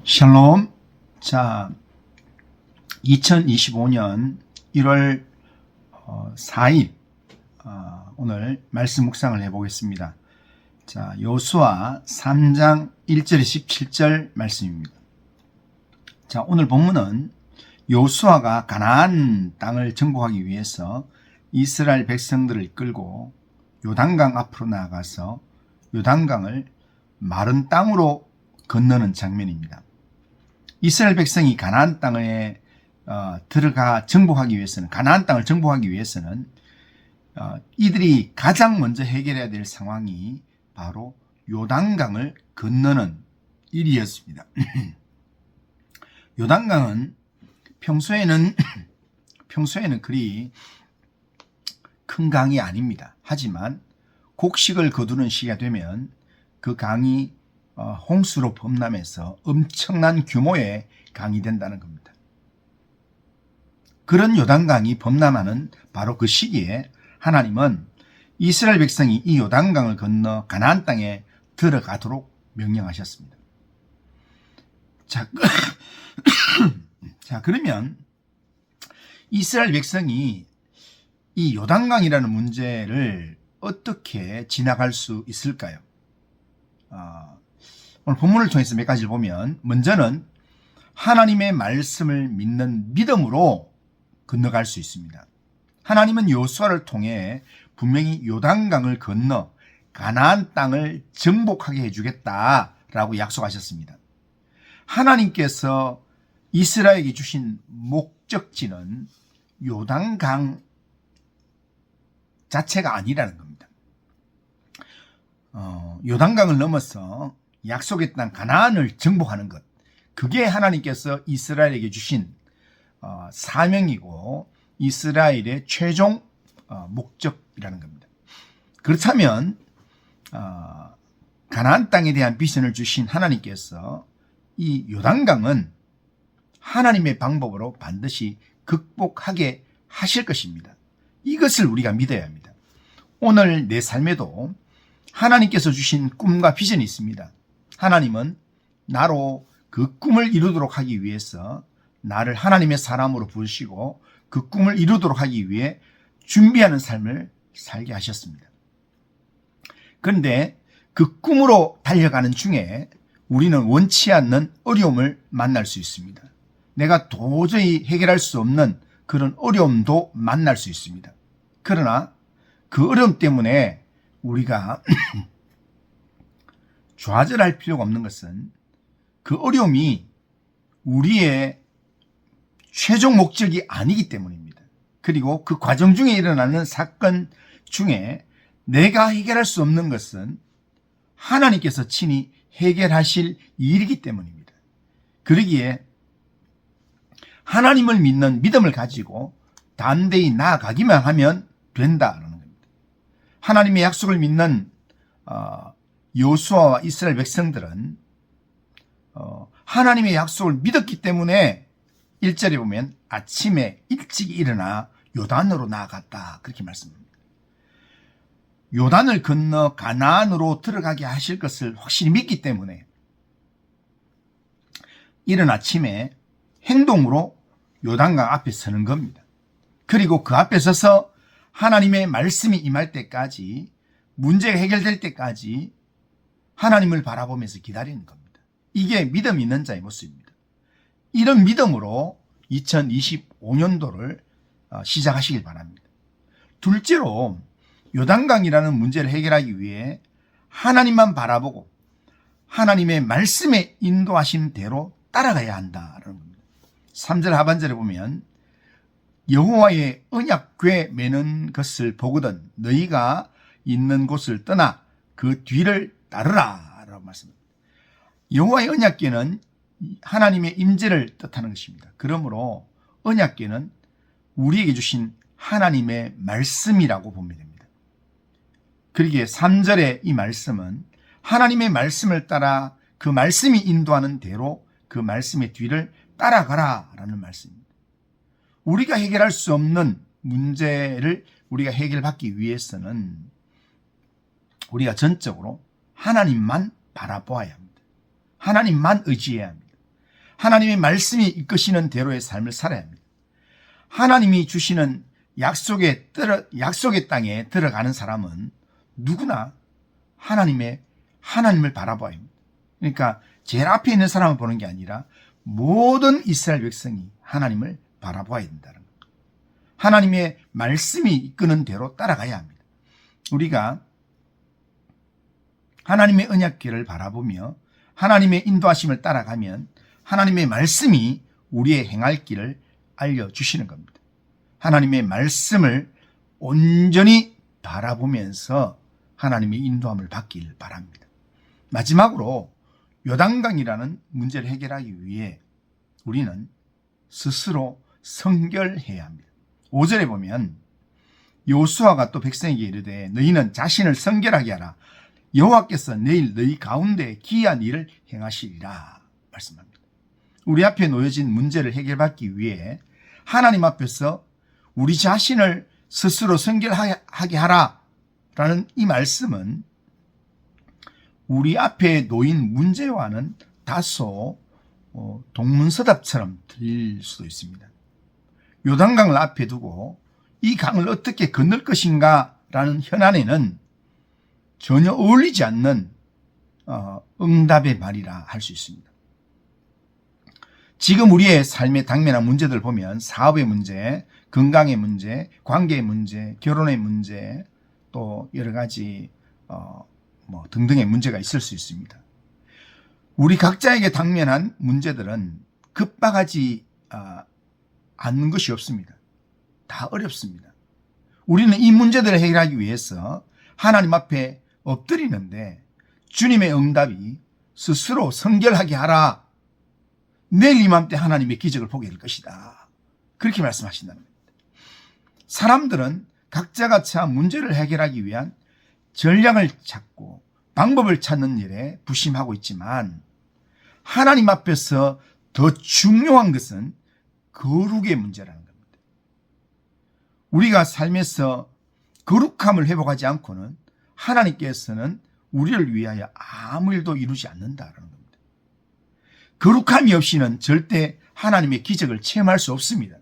샬롬. 자, 2025년 1월 4일 오늘 말씀 묵상을 해보겠습니다. 자, 여호수아 3장 1절에 17절 말씀입니다. 자, 오늘 본문은 여호수아가 가나안 땅을 정복하기 위해서 이스라엘 백성들을 이끌고 요단강 앞으로 나아가서 요단강을 마른 땅으로 건너는 장면입니다. 이스라엘 백성이 가나안 땅에 들어가 정복하기 위해서는, 가나안 땅을 정복하기 위해서는 이들이 가장 먼저 해결해야 될 상황이 바로 요단강을 건너는 일이었습니다. 요단강은 평소에는 그리 큰 강이 아닙니다. 하지만 곡식을 거두는 시기가 되면 그 강이 홍수로 범람해서 엄청난 규모의 강이 된다는 겁니다. 그런 요단강이 범람하는 바로 그 시기에 하나님은 이스라엘 백성이 이 요단강을 건너 가나안 땅에 들어가도록 명령하셨습니다. 자, 그러면 이스라엘 백성이 이 요단강이라는 문제를 어떻게 지나갈 수 있을까요? 오늘 본문을 통해서 몇 가지를 보면, 먼저는 하나님의 말씀을 믿는 믿음으로 건너갈 수 있습니다. 하나님은 여호수아를 통해 분명히 요단강을 건너 가나안 땅을 정복하게 해주겠다라고 약속하셨습니다. 하나님께서 이스라엘에게 주신 목적지는 요단강 자체가 아니라는 겁니다. 요단강을 넘어서 약속의 땅 가나안을 정복하는 것, 그게 하나님께서 이스라엘에게 주신 사명이고 이스라엘의 최종 목적이라는 겁니다. 그렇다면 가나안 땅에 대한 비전을 주신 하나님께서 이 요단강은 하나님의 방법으로 반드시 극복하게 하실 것입니다. 이것을 우리가 믿어야 합니다. 오늘 내 삶에도 하나님께서 주신 꿈과 비전이 있습니다. 하나님은 나로 그 꿈을 이루도록 하기 위해서 나를 하나님의 사람으로 부르시고 그 꿈을 이루도록 하기 위해 준비하는 삶을 살게 하셨습니다. 그런데 그 꿈으로 달려가는 중에 우리는 원치 않는 어려움을 만날 수 있습니다. 내가 도저히 해결할 수 없는 그런 어려움도 만날 수 있습니다. 그러나 그 어려움 때문에 우리가 좌절할 필요가 없는 것은 그 어려움이 우리의 최종 목적이 아니기 때문입니다. 그리고 그 과정 중에 일어나는 사건 중에 내가 해결할 수 없는 것은 하나님께서 친히 해결하실 일이기 때문입니다. 그러기에 하나님을 믿는 믿음을 가지고 담대히 나아가기만 하면 된다는 겁니다. 하나님의 약속을 믿는 여호수아와 이스라엘 백성들은 하나님의 약속을 믿었기 때문에 1절에 보면 아침에 일찍 일어나 요단으로 나아갔다, 그렇게 말씀합니다. 요단을 건너 가나안으로 들어가게 하실 것을 확실히 믿기 때문에 이른 아침에 행동으로 요단강 앞에 서는 겁니다. 그리고 그 앞에 서서 하나님의 말씀이 임할 때까지, 문제가 해결될 때까지 하나님을 바라보면서 기다리는 겁니다. 이게 믿음 있는 자의 모습입니다. 이런 믿음으로 2025년도를 시작하시길 바랍니다. 둘째로, 요단강이라는 문제를 해결하기 위해 하나님만 바라보고 하나님의 말씀에 인도하신 대로 따라가야 한다는 겁니다. 3절 하반절에 보면 여호와의 언약궤 매는 것을 보거든 너희가 있는 곳을 떠나 그 뒤를 따르라 라고 말씀합니다. 여호와의 언약궤는 하나님의 임재를 뜻하는 것입니다. 그러므로 언약궤는 우리에게 주신 하나님의 말씀이라고 보면 됩니다. 그러기에 3절의 이 말씀은 하나님의 말씀을 따라 그 말씀이 인도하는 대로 그 말씀의 뒤를 따라가라 라는 말씀입니다. 우리가 해결할 수 없는 문제를 우리가 해결받기 위해서는 우리가 전적으로 하나님만 바라보아야 합니다. 하나님만 의지해야 합니다. 하나님의 말씀이 이끄시는 대로의 삶을 살아야 합니다. 하나님이 주시는 약속의 땅에 들어가는 사람은 누구나 하나님을 바라봐야 합니다. 그러니까 제일 앞에 있는 사람을 보는 게 아니라 모든 이스라엘 백성이 하나님을 바라봐야 된다는 것. 하나님의 말씀이 이끄는 대로 따라가야 합니다. 우리가 하나님의 언약궤를 바라보며 하나님의 인도하심을 따라가면 하나님의 말씀이 우리의 행할 길을 알려주시는 겁니다. 하나님의 말씀을 온전히 바라보면서 하나님의 인도함을 받길 바랍니다. 마지막으로 요단강이라는 문제를 해결하기 위해 우리는 스스로 성결해야 합니다. 5절에 보면 여호수아가 또 백성에게 이르되 너희는 자신을 성결하게 하라. 여호와께서 내일 너희 가운데 기이한 일을 행하시리라 말씀합니다. 우리 앞에 놓여진 문제를 해결받기 위해 하나님 앞에서 우리 자신을 스스로 성결하게 하라라는 이 말씀은 우리 앞에 놓인 문제와는 다소 동문서답처럼 들릴 수도 있습니다. 요단강을 앞에 두고 이 강을 어떻게 건널 것인가라는 현안에는 전혀 어울리지 않는 응답의 말이라 할 수 있습니다. 지금 우리의 삶의 당면한 문제들 보면 사업의 문제, 건강의 문제, 관계의 문제, 결혼의 문제, 또 여러 가지 등등의 문제가 있을 수 있습니다. 우리 각자에게 당면한 문제들은 급박하지 않는 것이 없습니다. 다 어렵습니다. 우리는 이 문제들을 해결하기 위해서 하나님 앞에 엎드리는데 주님의 응답이 스스로 성결하게 하라. 내일 이맘때 하나님의 기적을 보게 될 것이다. 그렇게 말씀하신다는 겁니다. 사람들은 각자가 처한 문제를 해결하기 위한 전략을 찾고 방법을 찾는 일에 부심하고 있지만 하나님 앞에서 더 중요한 것은 거룩의 문제라는 겁니다. 우리가 삶에서 거룩함을 회복하지 않고는 하나님께서는 우리를 위하여 아무 일도 이루지 않는다라는 겁니다. 거룩함이 없이는 절대 하나님의 기적을 체험할 수 없습니다.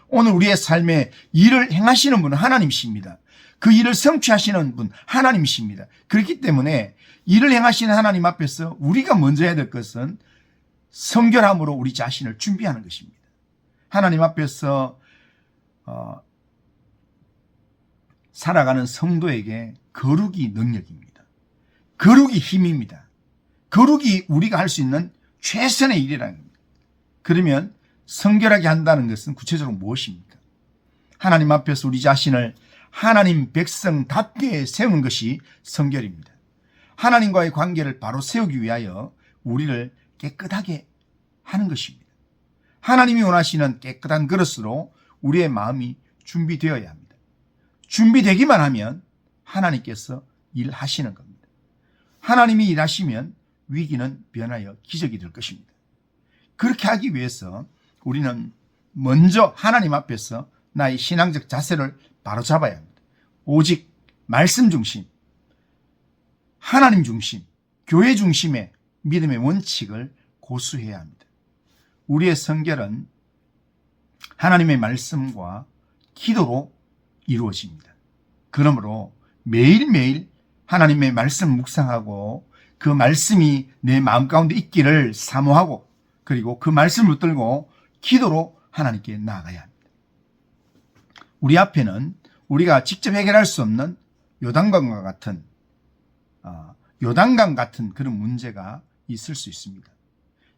오늘 우리의 삶에 일을 행하시는 분은 하나님이십니다. 그 일을 성취하시는 분 하나님이십니다. 그렇기 때문에 일을 행하시는 하나님 앞에서 우리가 먼저 해야 될 것은 성결함으로 우리 자신을 준비하는 것입니다. 하나님 앞에서 살아가는 성도에게 거룩이 능력입니다. 거룩이 힘입니다. 거룩이 우리가 할 수 있는 최선의 일이라는 겁니다. 그러면 성결하게 한다는 것은 구체적으로 무엇입니까? 하나님 앞에서 우리 자신을 하나님 백성답게 세우는 것이 성결입니다. 하나님과의 관계를 바로 세우기 위하여 우리를 깨끗하게 하는 것입니다. 하나님이 원하시는 깨끗한 그릇으로 우리의 마음이 준비되어야 합니다. 준비되기만 하면 하나님께서 일하시는 겁니다. 하나님이 일하시면 위기는 변하여 기적이 될 것입니다. 그렇게 하기 위해서 우리는 먼저 하나님 앞에서 나의 신앙적 자세를 바로잡아야 합니다. 오직 말씀 중심, 하나님 중심, 교회 중심의 믿음의 원칙을 고수해야 합니다. 우리의 성결은 하나님의 말씀과 기도로 이루어집니다. 그러므로 매일매일 하나님의 말씀 묵상하고 그 말씀이 내 마음 가운데 있기를 사모하고 그리고 그 말씀을 붙들고 기도로 하나님께 나아가야 합니다. 우리 앞에는 우리가 직접 해결할 수 없는 요단강 같은 그런 문제가 있을 수 있습니다.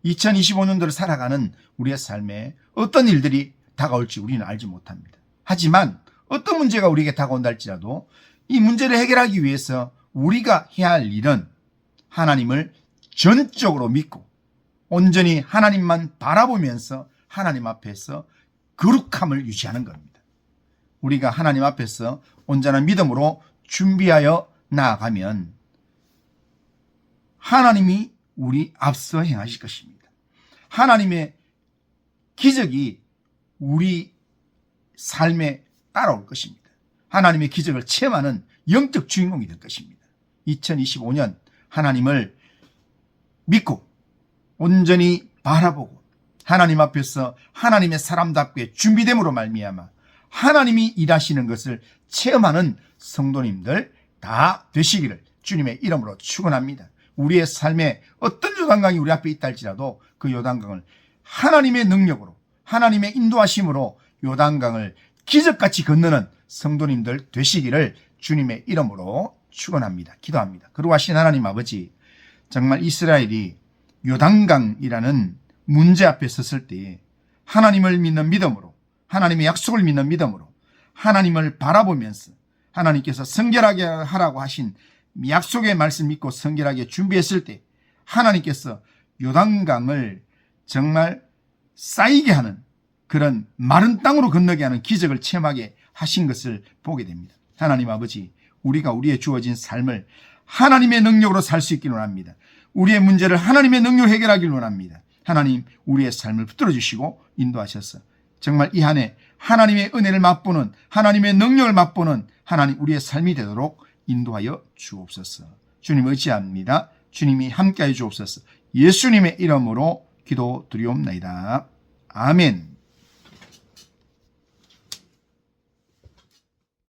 2025년도를 살아가는 우리의 삶에 어떤 일들이 다가올지 우리는 알지 못합니다. 하지만 어떤 문제가 우리에게 다가온다 할지라도 이 문제를 해결하기 위해서 우리가 해야 할 일은 하나님을 전적으로 믿고 온전히 하나님만 바라보면서 하나님 앞에서 거룩함을 유지하는 겁니다. 우리가 하나님 앞에서 온전한 믿음으로 준비하여 나아가면 하나님이 우리 앞서 행하실 것입니다. 하나님의 기적이 우리 삶에 따라올 것입니다. 하나님의 기적을 체험하는 영적 주인공이 될 것입니다. 2025년 하나님을 믿고 온전히 바라보고 하나님 앞에서 하나님의 사람답게 준비됨으로 말미암아 하나님이 일하시는 것을 체험하는 성도님들 다 되시기를 주님의 이름으로 축원합니다. 우리의 삶에 어떤 요단강이 우리 앞에 있다 할지라도 그 요단강을 하나님의 능력으로, 하나님의 인도하심으로 요단강을 기적같이 건너는 성도님들 되시기를 주님의 이름으로 축원합니다. 기도합니다. 거룩하신 하나님 아버지, 정말 이스라엘이 요단강이라는 문제 앞에 섰을 때 하나님을 믿는 믿음으로, 하나님의 약속을 믿는 믿음으로 하나님을 바라보면서 하나님께서 성결하게 하라고 하신 약속의 말씀 믿고 성결하게 준비했을 때 하나님께서 요단강을 정말 쌓이게 하는 그런 마른 땅으로 건너게 하는 기적을 체험하게 하신 것을 보게 됩니다. 하나님 아버지, 우리가 우리의 주어진 삶을 하나님의 능력으로 살 수 있기를 원합니다. 우리의 문제를 하나님의 능력으로 해결하기를 원합니다. 하나님, 우리의 삶을 붙들어 주시고 인도하셔서 정말 이 한 해 하나님의 은혜를 맛보는, 하나님의 능력을 맛보는 하나님 우리의 삶이 되도록 인도하여 주옵소서. 주님 의지합니다. 주님이 함께하여 주옵소서. 예수님의 이름으로 기도드리옵나이다. 아멘.